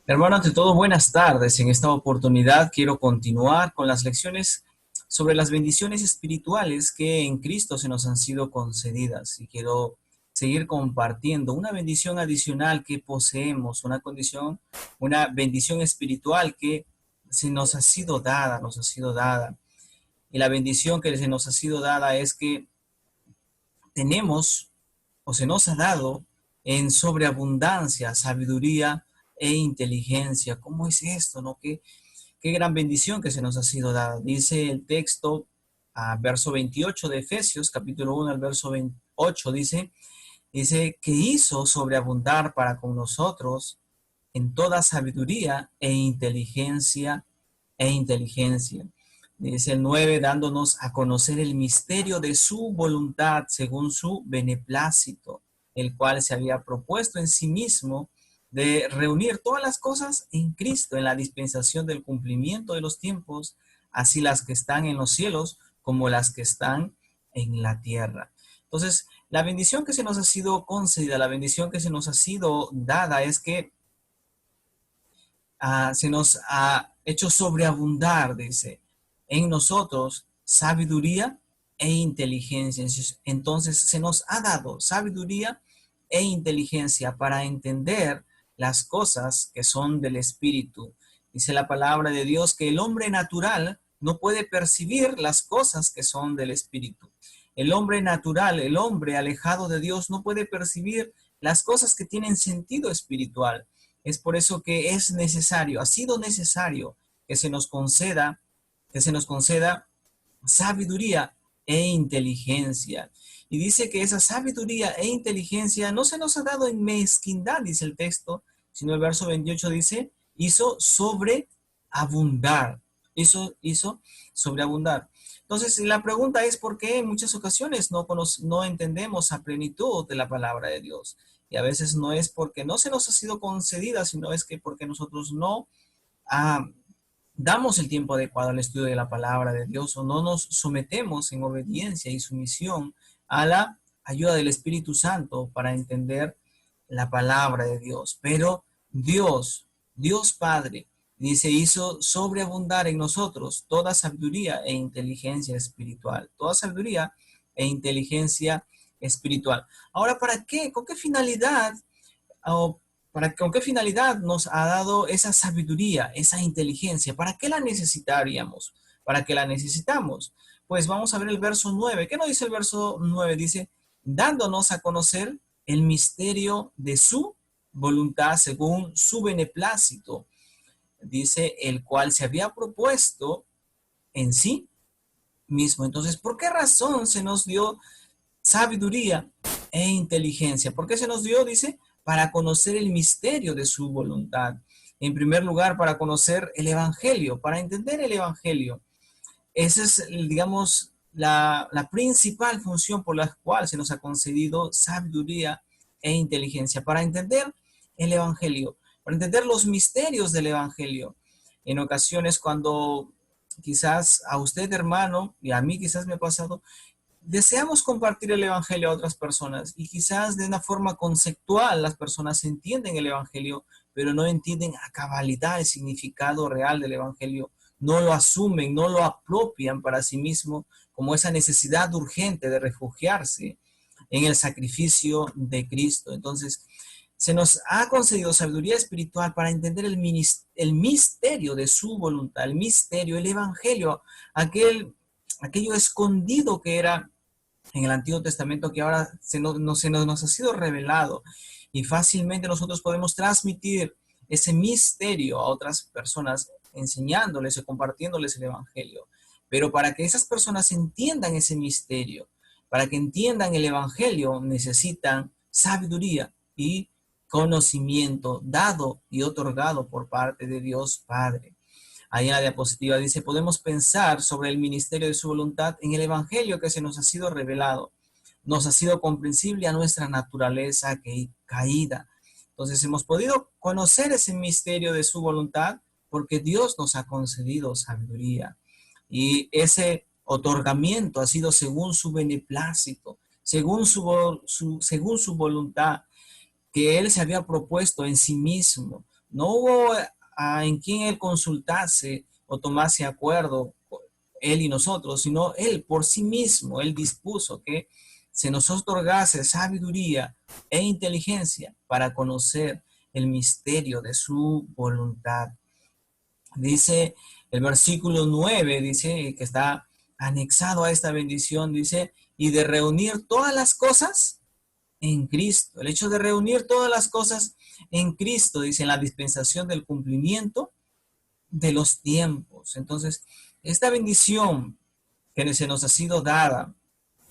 Hermano, ante todo, buenas tardes. En esta oportunidad quiero continuar con las lecciones sobre las bendiciones espirituales que en Cristo se nos han sido concedidas y quiero seguir compartiendo una bendición adicional que poseemos, una bendición espiritual que se nos ha sido dada, nos ha sido dada. Y la bendición que se nos ha sido dada es que tenemos o se nos ha dado en sobreabundancia, sabiduría e inteligencia. ¿Cómo es esto, no? Qué gran bendición que se nos ha sido dada. Dice el texto, verso 28 de Efesios, capítulo 1 al verso 28, dice que hizo sobreabundar para con nosotros en toda sabiduría e inteligencia. Dice el 9, dándonos a conocer el misterio de su voluntad según su beneplácito, el cual se había propuesto en sí mismo de reunir todas las cosas en Cristo, en la dispensación del cumplimiento de los tiempos, así las que están en los cielos como las que están en la tierra. Entonces, la bendición que se nos ha sido concedida, la bendición que se nos ha sido dada es que se nos ha hecho sobreabundar, dice, en nosotros sabiduría e inteligencia. Entonces se nos ha dado sabiduría e inteligencia para entender las cosas que son del Espíritu. Dice la palabra de Dios que el hombre natural no puede percibir las cosas que son del Espíritu. El hombre natural, el hombre alejado de Dios, no puede percibir las cosas que tienen sentido espiritual. Es por eso que es necesario, ha sido necesario que se nos conceda sabiduría e inteligencia. Y dice que esa sabiduría e inteligencia no se nos ha dado en mezquindad, dice el texto, sino el verso 28 dice, hizo sobreabundar, hizo sobreabundar. Entonces, la pregunta es por qué en muchas ocasiones no entendemos a plenitud de la palabra de Dios. Y a veces no es porque no se nos ha sido concedida, sino es que porque nosotros no ah, damos el tiempo adecuado al estudio de la palabra de Dios o no nos sometemos en obediencia y sumisión a la ayuda del Espíritu Santo para entender la palabra de Dios. Pero Dios Padre, dice, hizo sobreabundar en nosotros toda sabiduría e inteligencia espiritual. Toda sabiduría e inteligencia espiritual. Ahora, ¿para qué? ¿Con qué finalidad? O ¿con qué finalidad nos ha dado esa sabiduría, esa inteligencia? ¿Para qué la necesitaríamos? ¿Para qué la necesitamos? Pues vamos a ver el verso 9. ¿Qué nos dice el verso 9? Dice, dándonos a conocer el misterio de su voluntad según su beneplácito. Dice, el cual se había propuesto en sí mismo. Entonces, ¿por qué razón se nos dio sabiduría e inteligencia? ¿Por qué se nos dio? Dice, para conocer el misterio de su voluntad. En primer lugar, para conocer el Evangelio, para entender el Evangelio. Esa es, digamos, la principal función por la cual se nos ha concedido sabiduría e inteligencia, para entender el Evangelio, para entender los misterios del Evangelio. En ocasiones cuando quizás a usted, hermano, y a mí quizás me ha pasado, deseamos compartir el Evangelio a otras personas y quizás de una forma conceptual las personas entienden el Evangelio, pero no entienden a cabalidad el significado real del Evangelio, no lo asumen, no lo apropian para sí mismo como esa necesidad urgente de refugiarse en el sacrificio de Cristo. Entonces, se nos ha concedido sabiduría espiritual para entender el misterio de su voluntad, el misterio, el Evangelio, aquello escondido que era en el Antiguo Testamento que ahora nos ha sido revelado y fácilmente nosotros podemos transmitir ese misterio a otras personas enseñándoles o compartiéndoles el Evangelio. Pero para que esas personas entiendan ese misterio, para que entiendan el Evangelio, necesitan sabiduría y conocimiento dado y otorgado por parte de Dios Padre. Ahí en la diapositiva dice, podemos pensar sobre el ministerio de su voluntad en el Evangelio que se nos ha sido revelado. Nos ha sido comprensible a nuestra naturaleza caída. Entonces hemos podido conocer ese misterio de su voluntad porque Dios nos ha concedido sabiduría. Y ese otorgamiento ha sido según su beneplácito, según su voluntad, que Él se había propuesto en sí mismo. No hubo en quien él consultase o tomase acuerdo, él y nosotros, sino él por sí mismo, él dispuso que se nos otorgase sabiduría e inteligencia para conocer el misterio de su voluntad. Dice el versículo 9, dice que está anexado a esta bendición, dice, y de reunir todas las cosas en Cristo. El hecho de reunir todas las cosas en Cristo, dice, en la dispensación del cumplimiento de los tiempos. Entonces, esta bendición que se nos ha sido dada,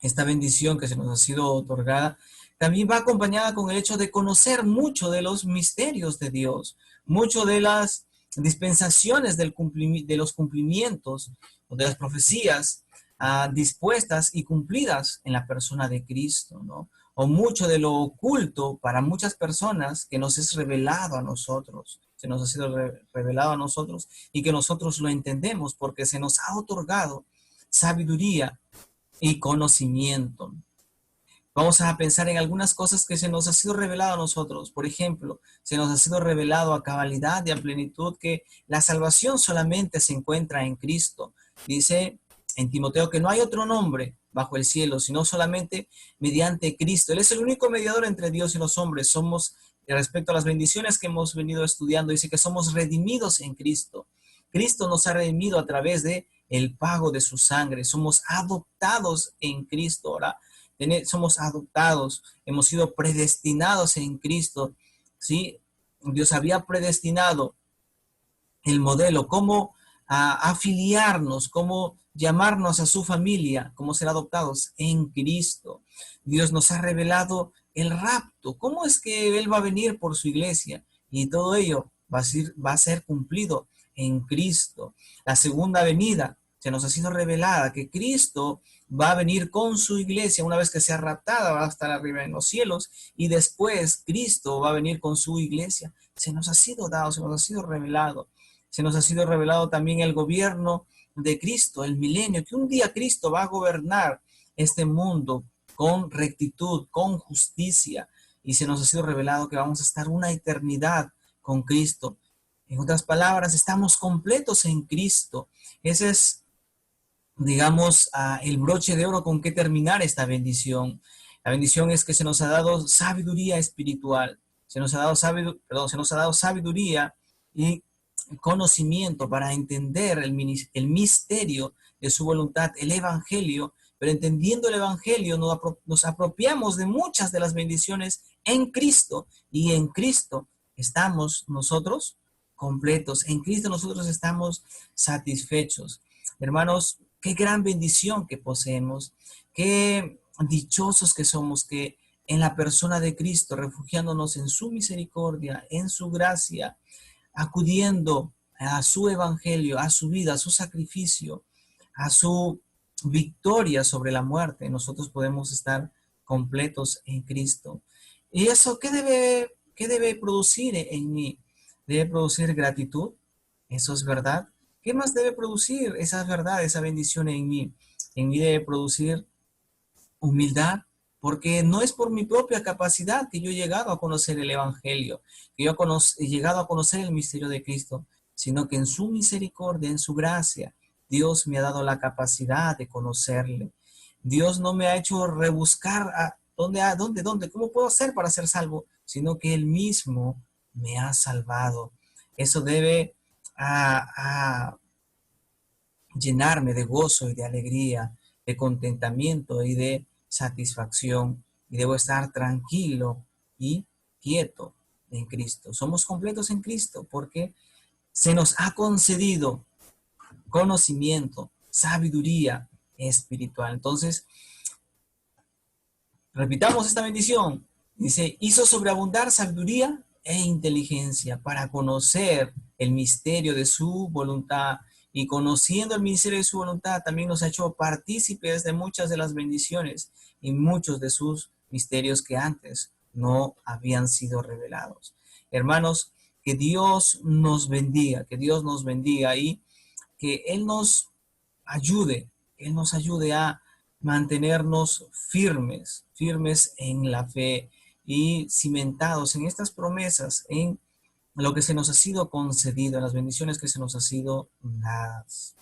esta bendición que se nos ha sido otorgada, también va acompañada con el hecho de conocer mucho de los misterios de Dios, mucho de las dispensaciones de los cumplimientos o de las profecías dispuestas y cumplidas en la persona de Cristo, ¿no? O mucho de lo oculto para muchas personas que nos es revelado a nosotros, se nos ha sido revelado a nosotros y que nosotros lo entendemos porque se nos ha otorgado sabiduría y conocimiento. Vamos a pensar en algunas cosas que se nos ha sido revelado a nosotros. Por ejemplo, se nos ha sido revelado a cabalidad y a plenitud que la salvación solamente se encuentra en Cristo. Dice en Timoteo que no hay otro nombre bajo el cielo, sino solamente mediante Cristo. Él es el único mediador entre Dios y los hombres. Somos, respecto a las bendiciones que hemos venido estudiando, dice que somos redimidos en Cristo. Cristo nos ha redimido a través de el pago de su sangre. Somos adoptados en Cristo. Ahora, somos adoptados, hemos sido predestinados en Cristo, ¿sí? Dios había predestinado el modelo, cómo afiliarnos, cómo llamarnos a su familia, cómo ser adoptados en Cristo. Dios nos ha revelado el rapto, cómo es que Él va a venir por su iglesia y todo ello va a ser cumplido en Cristo. La segunda venida se nos ha sido revelada que Cristo va a venir con su iglesia una vez que sea raptada, va a estar arriba en los cielos y después Cristo va a venir con su iglesia. Se nos ha sido dado, se nos ha sido revelado. Se nos ha sido revelado también el gobierno de Cristo, el milenio, que un día Cristo va a gobernar este mundo con rectitud, con justicia, y se nos ha sido revelado que vamos a estar una eternidad con Cristo. En otras palabras, estamos completos en Cristo. Ese es, digamos, el broche de oro con que terminar esta bendición. La bendición es que se nos ha dado sabiduría espiritual, se nos ha dado, se nos ha dado sabiduría y conocimiento para entender el misterio de su voluntad, el evangelio, pero entendiendo el evangelio nos apropiamos de muchas de las bendiciones en Cristo y en Cristo estamos nosotros completos, en Cristo nosotros estamos satisfechos. Hermanos, qué gran bendición que poseemos, qué dichosos que somos que en la persona de Cristo, refugiándonos en su misericordia, en su gracia, acudiendo a su evangelio, a su vida, a su sacrificio, a su victoria sobre la muerte, nosotros podemos estar completos en Cristo. ¿Y eso qué debe producir en mí? ¿Debe producir gratitud? ¿Eso es verdad? ¿Qué más debe producir esa verdad, esa bendición en mí? En mí debe producir humildad, porque no es por mi propia capacidad que yo he llegado a conocer el Evangelio, que yo he llegado a conocer el misterio de Cristo, sino que en su misericordia, en su gracia, Dios me ha dado la capacidad de conocerle. Dios no me ha hecho rebuscar dónde, cómo puedo hacer para ser salvo, sino que Él mismo me ha salvado. Eso debe a llenarme de gozo y de alegría, de contentamiento y de satisfacción. Y debo estar tranquilo y quieto en Cristo. Somos completos en Cristo porque se nos ha concedido conocimiento, sabiduría espiritual. Entonces, repitamos esta bendición. Dice, hizo sobreabundar sabiduría e inteligencia para conocer el misterio de su voluntad. Y conociendo el misterio de su voluntad, también nos ha hecho partícipes de muchas de las bendiciones y muchos de sus misterios que antes no habían sido revelados. Hermanos, que Dios nos bendiga y que Él nos ayude a mantenernos firmes en la fe y cimentados en estas promesas, en lo que se nos ha sido concedido, en las bendiciones que se nos ha sido dadas.